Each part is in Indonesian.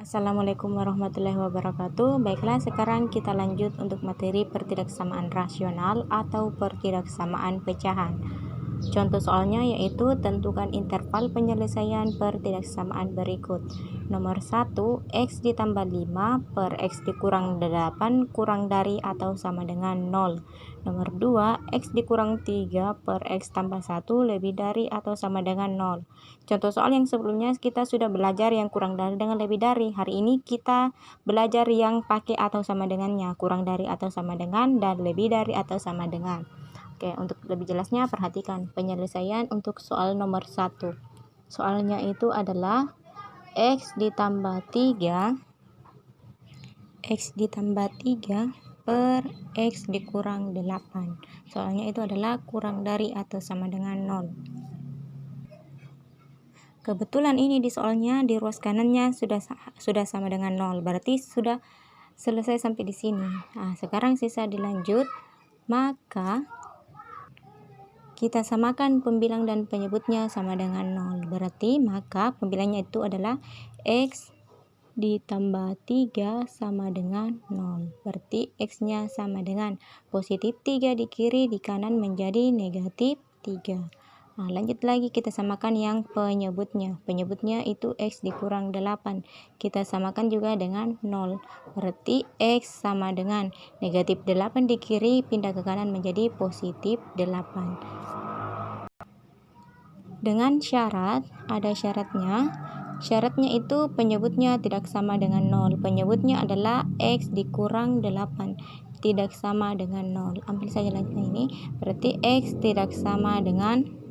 Assalamualaikum warahmatullahi wabarakatuh. Baiklah, sekarang kita lanjut untuk materi pertidaksamaan rasional atau pertidaksamaan pecahan. Contoh soalnya yaitu tentukan interval penyelesaian pertidaksamaan berikut. Nomor 1, X ditambah 5 per X dikurang 8 kurang dari atau sama dengan 0. Nomor 2, X dikurang 3 per X tambah 1 lebih dari atau sama dengan 0. Contoh soal yang sebelumnya kita sudah belajar yang kurang dari dengan lebih dari. Hari ini kita belajar yang pakai atau sama dengannya, kurang dari atau sama dengan, dan lebih dari atau sama dengan. Oke, untuk lebih jelasnya perhatikan penyelesaian untuk soal nomor 1. Soalnya itu adalah X ditambah 3 per X dikurang 8. Soalnya itu adalah kurang dari atau sama dengan 0. Kebetulan ini di soalnya di ruas kanannya sudah sama dengan 0. Berarti sudah selesai sampai di sini. Nah, sekarang sisa dilanjut. Maka kita samakan pembilang dan penyebutnya sama dengan 0. Berarti maka pembilangnya itu adalah X ditambah 3 sama dengan 0. Berarti X-nya sama dengan positif 3 di kiri, di kanan menjadi negatif 3. Nah, lanjut lagi kita samakan yang penyebutnya. Penyebutnya itu X dikurang 8. Kita samakan juga dengan 0. Berarti X sama dengan negatif 8 di kiri, pindah ke kanan menjadi positif 8. Dengan syarat, ada syaratnya. Syaratnya itu penyebutnya tidak sama dengan 0. Penyebutnya adalah X dikurang 8. Tidak sama dengan 0. Ambil saja lagi ini. Berarti X tidak sama dengan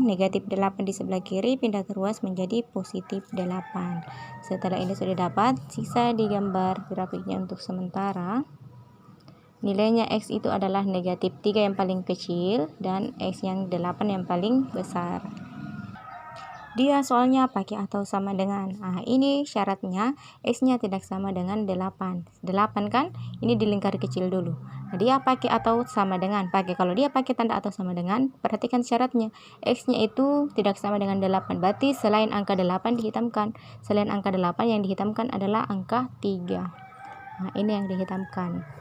negatif 8 di sebelah kiri, pindah ke ruas menjadi positif 8. Setelah ini sudah dapat, sisa digambar grafiknya untuk sementara. Nilainya X itu adalah negatif 3 yang paling kecil dan X yang 8 yang paling besar. Dia soalnya pakai atau sama dengan. Nah, ini syaratnya X-nya tidak sama dengan 8. 8 kan? Ini di lingkar kecil dulu. Nah, dia pakai atau sama dengan. Kalau dia pakai tanda atau sama dengan, perhatikan syaratnya. X-nya itu tidak sama dengan 8. Berarti selain angka 8 dihitamkan. Selain angka 8 yang dihitamkan adalah angka 3. Nah, ini yang dihitamkan.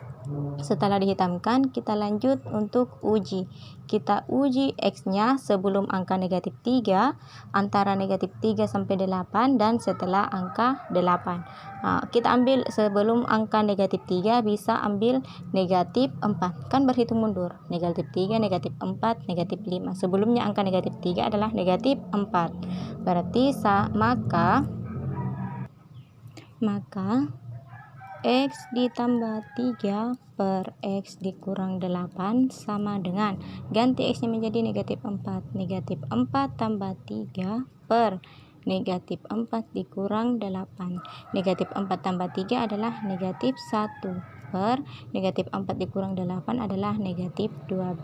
Setelah dihitamkan, kita lanjut untuk uji. Kita uji X-nya sebelum angka negatif 3, antara negatif 3 sampai 8, dan setelah angka 8. Nah, kita ambil sebelum angka negatif 3, bisa ambil negatif 4. Kan berhitung mundur. Negatif 3, negatif 4, negatif 5. Sebelumnya angka negatif 3 adalah negatif 4. Berarti maka X ditambah 3 per X dikurang 8 sama dengan, ganti X nya menjadi negatif 4. Negatif 4 tambah 3 per negatif 4 dikurang 8. Negatif 4 tambah 3 adalah negatif 1 per negatif 4 dikurang 8 adalah negatif 12.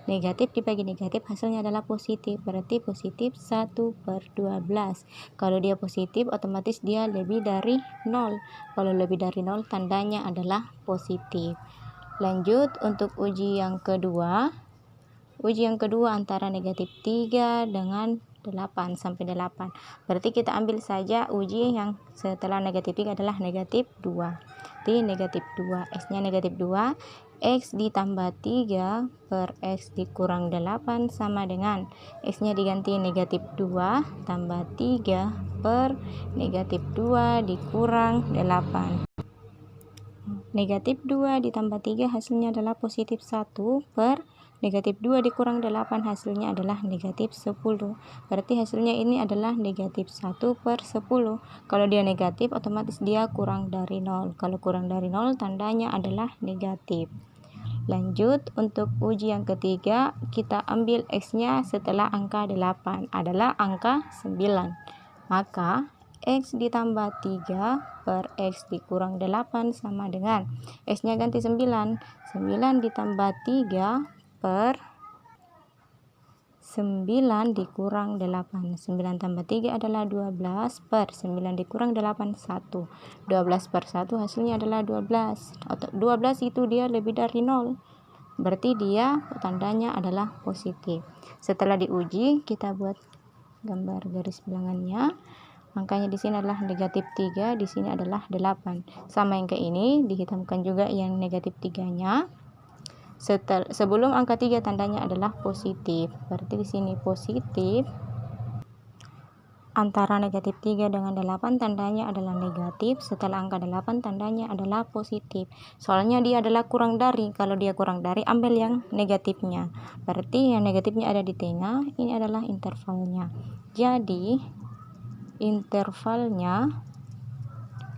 Negatif dibagi negatif hasilnya adalah positif. Berarti positif 1 per 12. Kalau dia positif otomatis dia lebih dari 0. Kalau lebih dari 0 tandanya adalah positif. Lanjut untuk uji yang kedua. Uji yang kedua antara negatif 3 dengan 8 sampai 8. Berarti kita ambil saja uji yang setelah negatif 3 adalah negatif 2. Di negatif 2, X-nya negatif 2. X ditambah 3 per X dikurang 8 sama dengan, X-nya diganti negatif 2 tambah 3 per negatif 2 dikurang 8. Negatif 2 ditambah 3 hasilnya adalah positif 1 per negatif 2 dikurang 8 hasilnya adalah negatif 10. Berarti hasilnya ini adalah negatif 1 per 10. Kalau dia negatif otomatis dia kurang dari 0. Kalau kurang dari 0 tandanya adalah negatif. Lanjut untuk uji yang ketiga, kita ambil X-nya setelah angka 8 adalah angka 9. Maka X ditambah 3 per X dikurang 8 sama dengan, X-nya ganti 9. 9 ditambah 3 per 9 dikurang 8. 9 tambah 3 adalah 12 per 9 dikurang 8, 1. 12 per 1 hasilnya adalah 12. 12 itu dia lebih dari 0. Berarti dia tandanya adalah positif. Setelah diuji, kita buat gambar garis bilangannya. Angkanya di sini adalah negatif 3, di sini adalah 8. Sama yang ke ini, dihitamkan juga yang negatif 3-nya. Sebelum angka 3 tandanya adalah positif. Berarti di sini positif. Antara negatif 3 dengan 8 tandanya adalah negatif. Setelah angka 8 tandanya adalah positif. Soalnya dia adalah kurang dari. Kalau dia kurang dari, ambil yang negatifnya. Berarti yang negatifnya ada di tengah. Ini adalah intervalnya. Jadi intervalnya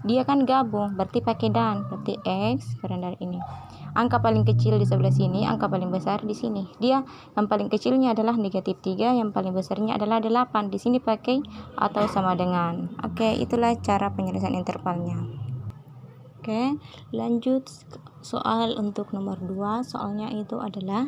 dia kan gabung, berarti pakai dan, berarti X kurang dari ini. Angka paling kecil di sebelah sini, angka paling besar di sini. Dia yang paling kecilnya adalah negatif 3, yang paling besarnya adalah 8. Di sini pakai atau sama dengan. Oke, itulah cara penyelesaian intervalnya. Oke, lanjut soal untuk nomor 2. Soalnya itu adalah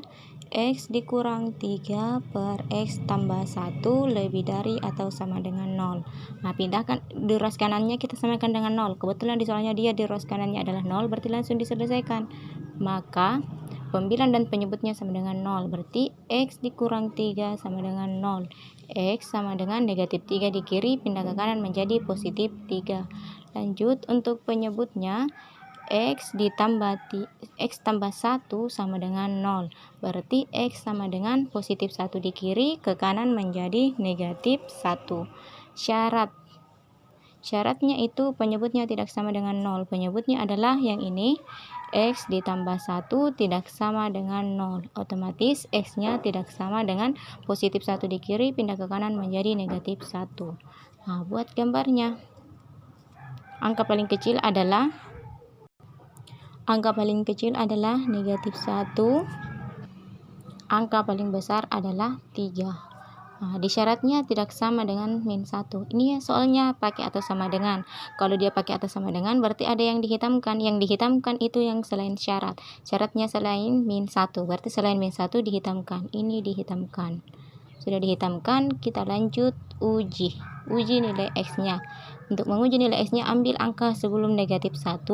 X dikurang 3 per X tambah 1 lebih dari atau sama dengan 0. Nah, pindahkan di ruas kanannya, kita samakan dengan 0. Kebetulan di soalnya dia di ruas kanannya adalah 0, berarti langsung diselesaikan. Maka pembilang dan penyebutnya sama dengan 0. Berarti X dikurang 3 sama dengan 0. X sama dengan negatif 3 di kiri, pindah ke kanan menjadi positif 3. Lanjut untuk penyebutnya, X tambah 1 sama dengan 0. Berarti X sama dengan positif 1 di kiri, ke kanan menjadi negatif 1. Syaratnya itu penyebutnya tidak sama dengan 0. Penyebutnya adalah yang ini, X ditambah 1 tidak sama dengan 0. Otomatis X-nya tidak sama dengan positif 1 di kiri, pindah ke kanan menjadi negatif 1. Nah, buat gambarnya. Angka paling kecil adalah negatif 1. Angka paling besar adalah 3. Nah, di syaratnya tidak sama dengan min 1. Ini soalnya pakai atau sama dengan. Kalau dia pakai atau sama dengan, berarti ada yang dihitamkan. Yang dihitamkan itu yang selain syarat. Syaratnya selain min 1. Berarti selain min 1 dihitamkan. Ini dihitamkan. Sudah dihitamkan, kita lanjut uji nilai X-nya. Untuk menguji nilai X-nya, ambil angka sebelum negatif 1,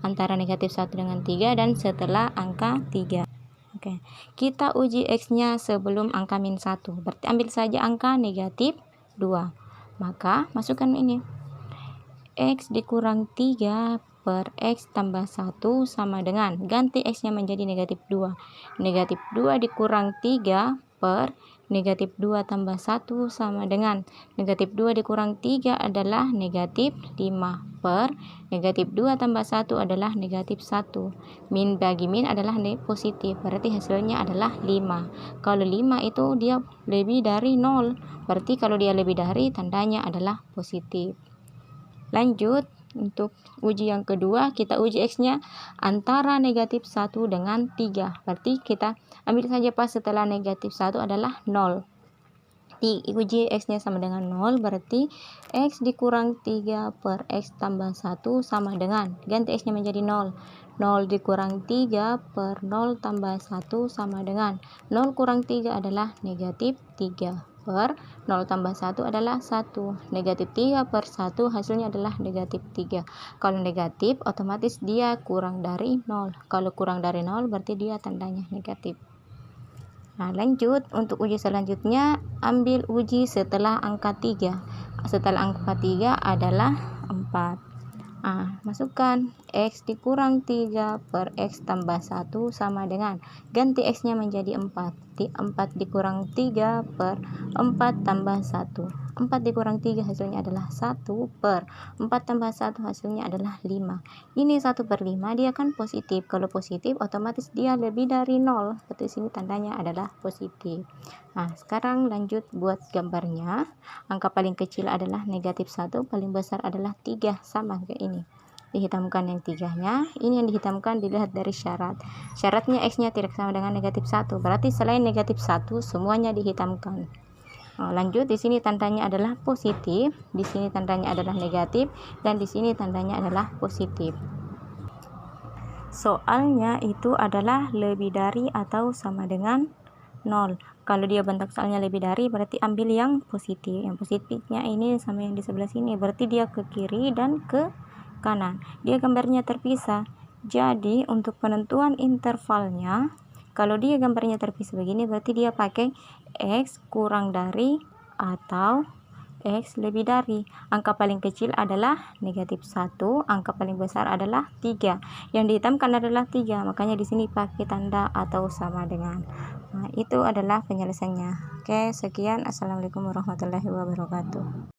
antara negatif 1 dengan 3, dan setelah angka 3. Oke, kita uji X-nya sebelum angka min 1. Berarti ambil saja angka negatif 2. Maka masukkan ini. X dikurang 3 per X tambah 1 sama dengan, ganti X-nya menjadi negatif 2. Negatif 2 dikurang 3 per negatif 2 tambah 1 sama dengan, negatif 2 dikurang 3 adalah negatif 5 per negatif 2 tambah 1 adalah negatif 1. Min bagi min adalah positif, berarti hasilnya adalah 5. Kalau 5 itu dia lebih dari 0, berarti kalau dia lebih dari, tandanya adalah positif. Lanjut untuk uji yang kedua, kita uji X-nya antara negatif 1 dengan 3. Berarti kita ambil saja pas setelah negatif 1 adalah 0. Uji X-nya sama dengan 0, berarti X dikurang 3 per X tambah 1 sama dengan, ganti X-nya menjadi 0. 0 dikurang 3 per 0 tambah 1 sama dengan, 0 kurang 3 adalah negatif 3. Per 0 tambah 1 adalah 1. Negatif 3 per 1 hasilnya adalah negatif 3. Kalau negatif, otomatis dia kurang dari 0. Kalau kurang dari 0, berarti dia tandanya negatif. Nah, lanjut untuk uji selanjutnya, ambil uji setelah angka 3. Setelah angka 3 adalah 4. Masukkan X dikurang 3 per X tambah 1 sama dengan, ganti X-nya menjadi 4. 4 dikurang 3 per 4 tambah 1. 4 dikurang 3 hasilnya adalah 1 per 4 tambah 1 hasilnya adalah 5. Ini 1 per 5, dia kan positif. Kalau positif, otomatis dia lebih dari 0. Berarti sini tandanya adalah positif. Nah, sekarang lanjut buat gambarnya. Angka paling kecil adalah negatif 1, paling besar adalah 3, sama kayak ini. Dihitamkan yang 3-nya, ini yang dihitamkan dilihat dari syarat. Syaratnya X-nya tidak sama dengan negatif 1, berarti selain negatif 1 semuanya dihitamkan. Lanjut, di sini tandanya adalah positif, di sini tandanya adalah negatif, dan di sini tandanya adalah positif. Soalnya itu adalah lebih dari atau sama dengan 0. Kalau dia bentuk soalnya lebih dari, berarti ambil yang positif. Yang positifnya ini sama yang di sebelah sini, berarti dia ke kiri dan ke kanan. Dia gambarnya terpisah. Jadi untuk penentuan intervalnya, kalau dia gambarnya terpisah begini, berarti dia pakai X kurang dari atau X lebih dari. Angka paling kecil adalah negatif 1, angka paling besar adalah 3. Yang dihitamkan adalah 3, makanya di sini pakai tanda atau sama dengan. Nah, itu adalah penyelesaiannya. Oke, sekian. Assalamualaikum warahmatullahi wabarakatuh.